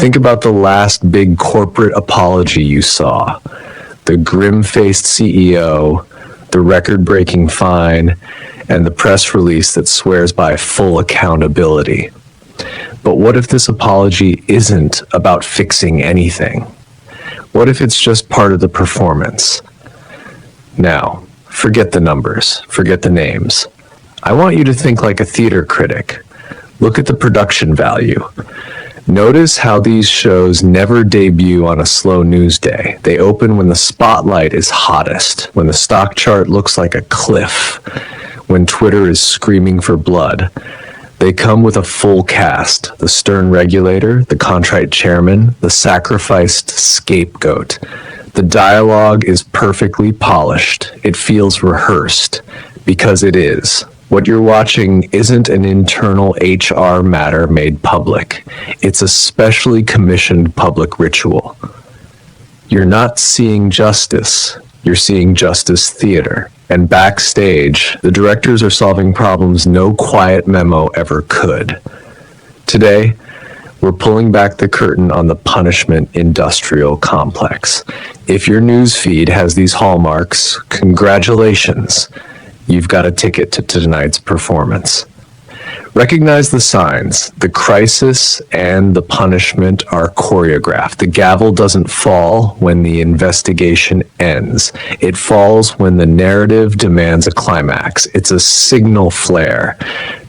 Think about the last big corporate apology you saw. The grim-faced CEO, the record-breaking fine, and the press release that swears by full accountability. But what if this apology isn't about fixing anything? What if it's just part of the performance? Now, forget the numbers, forget the names. I want you to think like a theater critic. Look at the production value. Notice how these shows never debut on a slow news day. They open when the spotlight is hottest, when the stock chart looks like a cliff, when Twitter is screaming for blood. They come with a full cast: the stern regulator, the contrite chairman, the sacrificed scapegoat. The dialogue is perfectly polished. It feels rehearsed, because it is. What you're watching isn't an internal HR matter made public. It's a specially commissioned public ritual. You're not seeing justice. You're seeing justice theater. And backstage, the directors are solving problems no quiet memo ever could. Today, we're pulling back the curtain on the punishment industrial complex. If your newsfeed has these hallmarks, congratulations. You've got a ticket to tonight's performance. Recognize the signs. The crisis and the punishment are choreographed. The gavel doesn't fall when the investigation ends. It falls when the narrative demands a climax. It's a signal flare,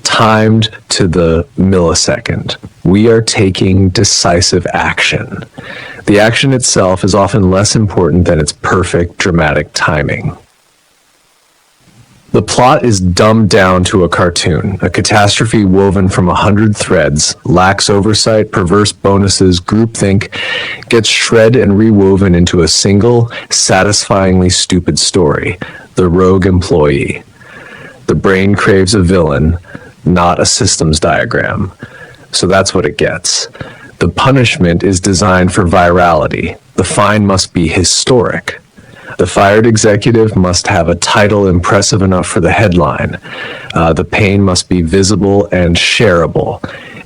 timed to the millisecond. We are taking decisive action. The action itself is often less important than its perfect dramatic timing. The plot is dumbed down to a cartoon, a catastrophe woven from 100 threads, lax oversight, perverse bonuses, groupthink, gets shred and rewoven into a single, satisfyingly stupid story: the rogue employee. The brain craves a villain, not a systems diagram. So that's what it gets. The punishment is designed for virality. The fine must be historic. The fired executive must have a title impressive enough for the headline. The pain must be visible and shareable.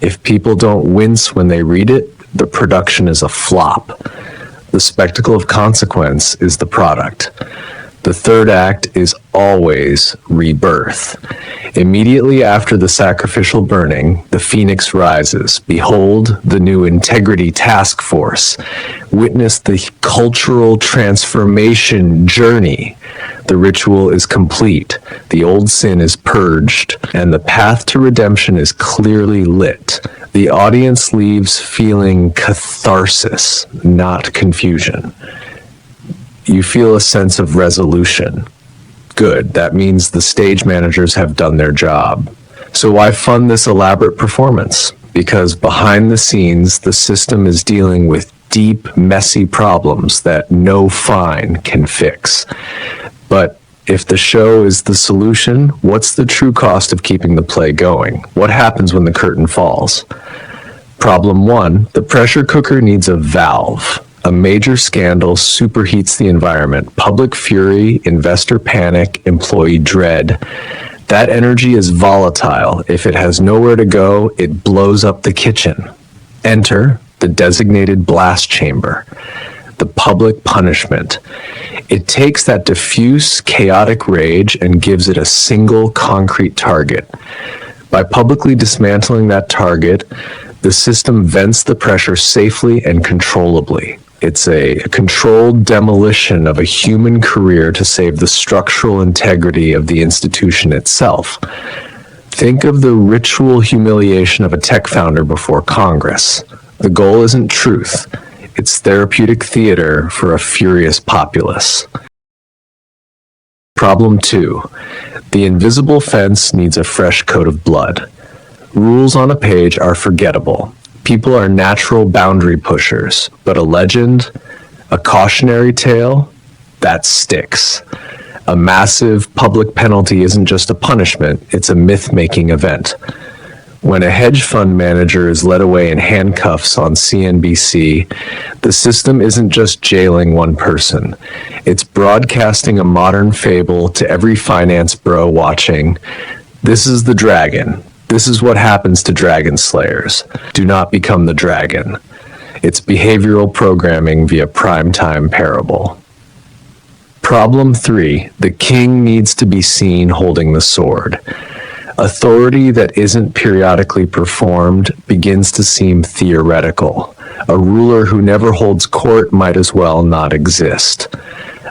If people don't wince when they read it, the production is a flop. The spectacle of consequence is the product. The third act is always rebirth. Immediately after the sacrificial burning, the phoenix rises. Behold the new integrity task force. Witness the cultural transformation journey. The ritual is complete. The old sin is purged, and the path to redemption is clearly lit. The audience leaves feeling catharsis, not confusion. You feel a sense of resolution. Good, that means the stage managers have done their job. So why fund this elaborate performance? Because behind the scenes, the system is dealing with deep, messy problems that no fine can fix. But if the show is the solution, what's the true cost of keeping the play going? What happens when the curtain falls? Problem 1, the pressure cooker needs a valve. A major scandal superheats the environment. Public fury, investor panic, employee dread. That energy is volatile. If it has nowhere to go, it blows up the kitchen. Enter the designated blast chamber, the public punishment. It takes that diffuse, chaotic rage and gives it a single concrete target. By publicly dismantling that target, the system vents the pressure safely and controllably. It's a controlled demolition of a human career to save the structural integrity of the institution itself. Think of the ritual humiliation of a tech founder before Congress. The goal isn't truth. It's therapeutic theater for a furious populace. Problem 2. The invisible fence needs a fresh coat of blood. Rules on a page are forgettable. People are natural boundary pushers, but a legend, a cautionary tale, that sticks. A massive public penalty isn't just a punishment, it's a myth-making event. When a hedge fund manager is led away in handcuffs on CNBC, the system isn't just jailing one person. It's broadcasting a modern fable to every finance bro watching. This is the dragon. This is what happens to dragon slayers. Do not become the dragon. It's behavioral programming via primetime parable. Problem 3. The king needs to be seen holding the sword. Authority that isn't periodically performed begins to seem theoretical. A ruler who never holds court might as well not exist.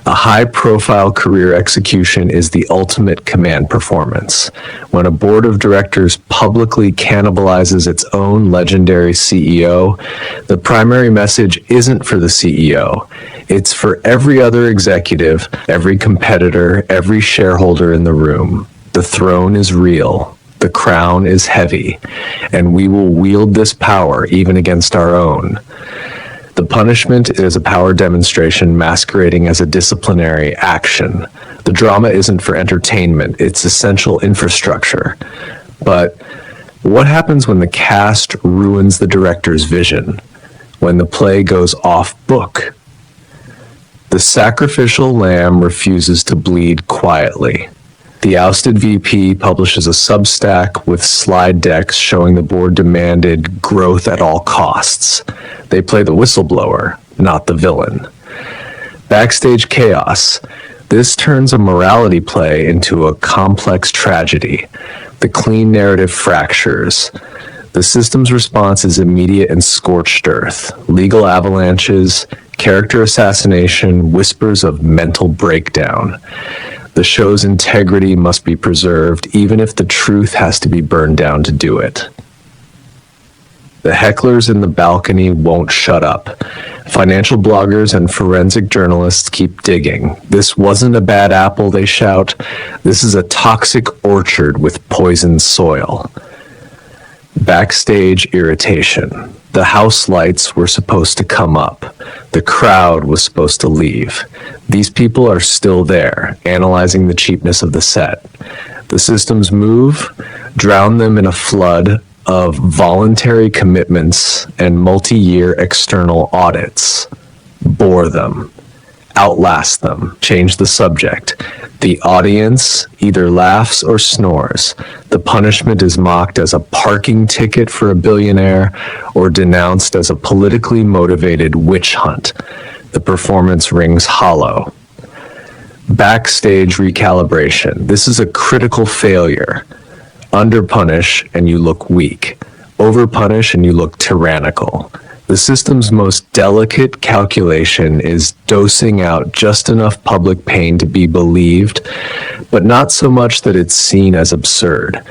A high-profile career execution is the ultimate command performance. When a board of directors publicly cannibalizes its own legendary CEO, the primary message isn't for the CEO. It's for every other executive, every competitor, every shareholder in the room. The throne is real. The crown is heavy, and we will wield this power even against our own. The punishment is a power demonstration masquerading as a disciplinary action. The drama isn't for entertainment, it's essential infrastructure. But what happens when the cast ruins the director's vision? When the play goes off book? The sacrificial lamb refuses to bleed quietly. The ousted VP publishes a Substack with slide decks showing the board demanded growth at all costs. They play the whistleblower, not the villain. Backstage chaos. This turns a morality play into a complex tragedy. The clean narrative fractures. The system's response is immediate and scorched earth. Legal avalanches, character assassination, whispers of mental breakdown. The show's integrity must be preserved, even if the truth has to be burned down to do it. The hecklers in the balcony won't shut up. Financial bloggers and forensic journalists keep digging. This wasn't a bad apple, they shout. This is a toxic orchard with poisoned soil. Backstage irritation. The house lights were supposed to come up. The crowd was supposed to leave. These people are still there, analyzing the cheapness of the set. The systems move, drown them in a flood of voluntary commitments and multi-year external audits. Bore them. Outlast them. Change the subject. The audience either laughs or snores. The punishment is mocked as a parking ticket for a billionaire or denounced as a politically motivated witch hunt. The performance rings hollow. Backstage recalibration. This is a critical failure. Underpunish and you look weak. Overpunish and you look tyrannical. The system's most delicate calculation is dosing out just enough public pain to be believed, but not so much that it's seen as absurd.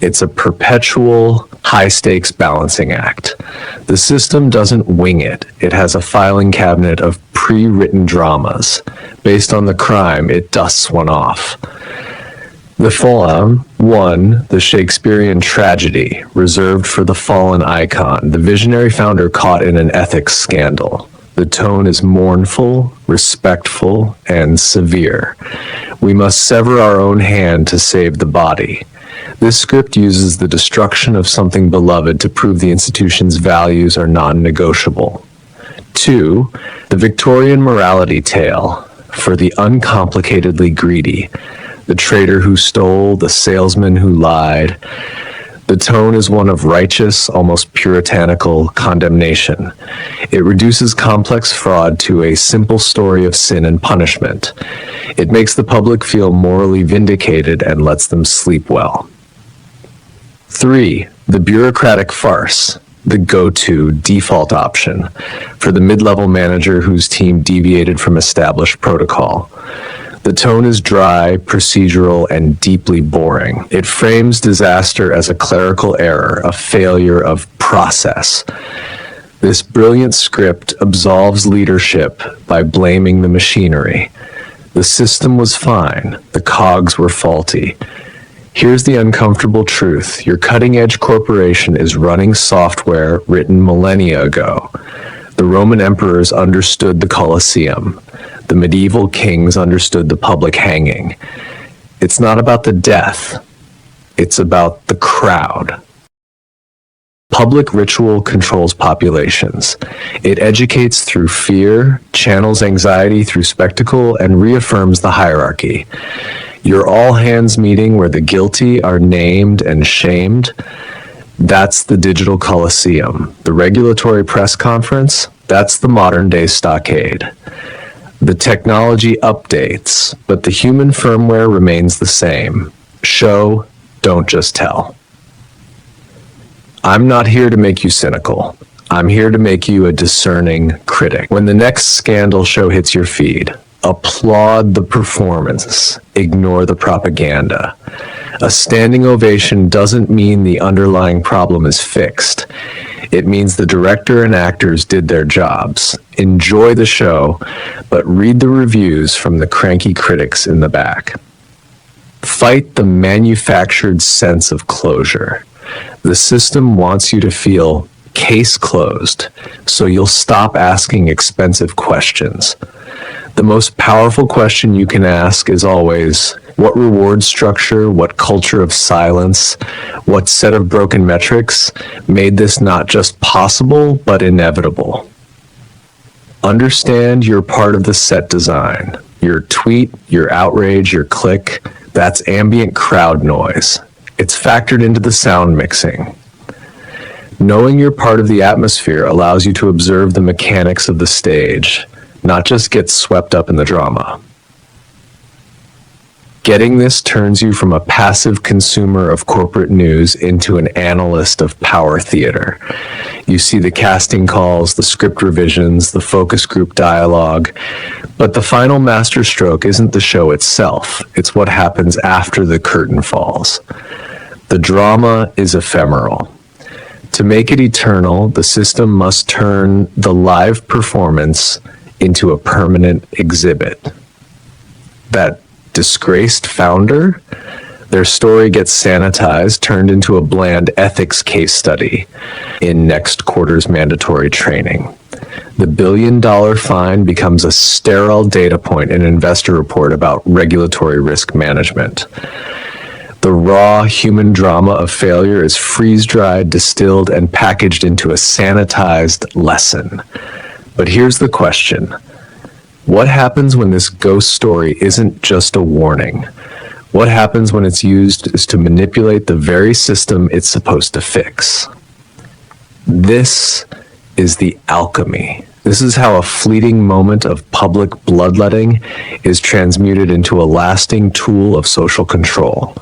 It's a perpetual, high-stakes balancing act. The system doesn't wing it. It has a filing cabinet of pre-written dramas. Based on the crime, it dusts one off. The Fallen, 1, the Shakespearean tragedy, reserved for the fallen icon, the visionary founder caught in an ethics scandal. The tone is mournful, respectful, and severe. We must sever our own hand to save the body. This script uses the destruction of something beloved to prove the institution's values are non-negotiable. 2, the Victorian morality tale, for the uncomplicatedly greedy. The trader who stole, the salesman who lied. The tone is one of righteous, almost puritanical condemnation. It reduces complex fraud to a simple story of sin and punishment. It makes the public feel morally vindicated and lets them sleep well. 3, the bureaucratic farce, the go-to default option for the mid-level manager whose team deviated from established protocol. The tone is dry, procedural, and deeply boring. It frames disaster as a clerical error, a failure of process. This brilliant script absolves leadership by blaming the machinery. The system was fine. The cogs were faulty. Here's the uncomfortable truth. Your cutting-edge corporation is running software written millennia ago. The Roman emperors understood the Colosseum. The medieval kings understood the public hanging. It's not about the death. It's about the crowd. Public ritual controls populations. It educates through fear, channels anxiety through spectacle, and reaffirms the hierarchy. Your all-hands meeting where the guilty are named and shamed, That's the digital coliseum. The regulatory press conference, that's the modern day stockade. The technology updates, but the human firmware remains the same. Show, don't just tell. I'm not here to make you cynical. I'm here to make you a discerning critic. When the next scandal show hits your feed, applaud the performance, ignore the propaganda. A standing ovation doesn't mean the underlying problem is fixed. It means the director and actors did their jobs. Enjoy the show, but read the reviews from the cranky critics in the back. Fight the manufactured sense of closure. The system wants you to feel case closed, so you'll stop asking expensive questions. The most powerful question you can ask is always, what reward structure, what culture of silence, what set of broken metrics made this not just possible, but inevitable? Understand you're part of the set design. Your tweet, your outrage, your click, that's ambient crowd noise. It's factored into the sound mixing. Knowing you're part of the atmosphere allows you to observe the mechanics of the stage, not just get swept up in the drama. Getting this turns you from a passive consumer of corporate news into an analyst of power theater. You see the casting calls, the script revisions, the focus group dialogue, but the final masterstroke isn't the show itself. It's what happens after the curtain falls. The drama is ephemeral. To make it eternal, the system must turn the live performance into a permanent exhibit. That disgraced founder, their story gets sanitized, turned into a bland ethics case study in next quarter's mandatory training. The billion-dollar fine becomes a sterile data point in an investor report about regulatory risk management. The raw human drama of failure is freeze-dried, distilled, and packaged into a sanitized lesson. But here's the question. What happens when this ghost story isn't just a warning? What happens when it's used to manipulate the very system it's supposed to fix? This is the alchemy. This is how a fleeting moment of public bloodletting is transmuted into a lasting tool of social control.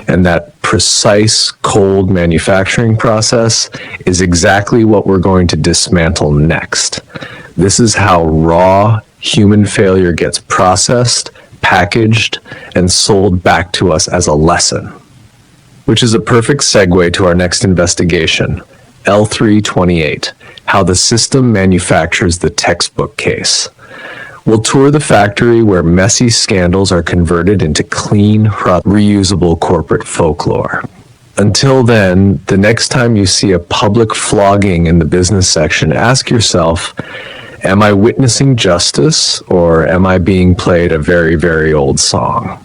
And that precise, cold manufacturing process is exactly what we're going to dismantle next. This is how raw human failure gets processed, packaged, and sold back to us as a lesson. Which is a perfect segue to our next investigation, L3-28, how the system manufactures the textbook case. We'll tour the factory where messy scandals are converted into clean, reusable corporate folklore. Until then, the next time you see a public flogging in the business section, ask yourself, am I witnessing justice, or am I being played a very, very old song?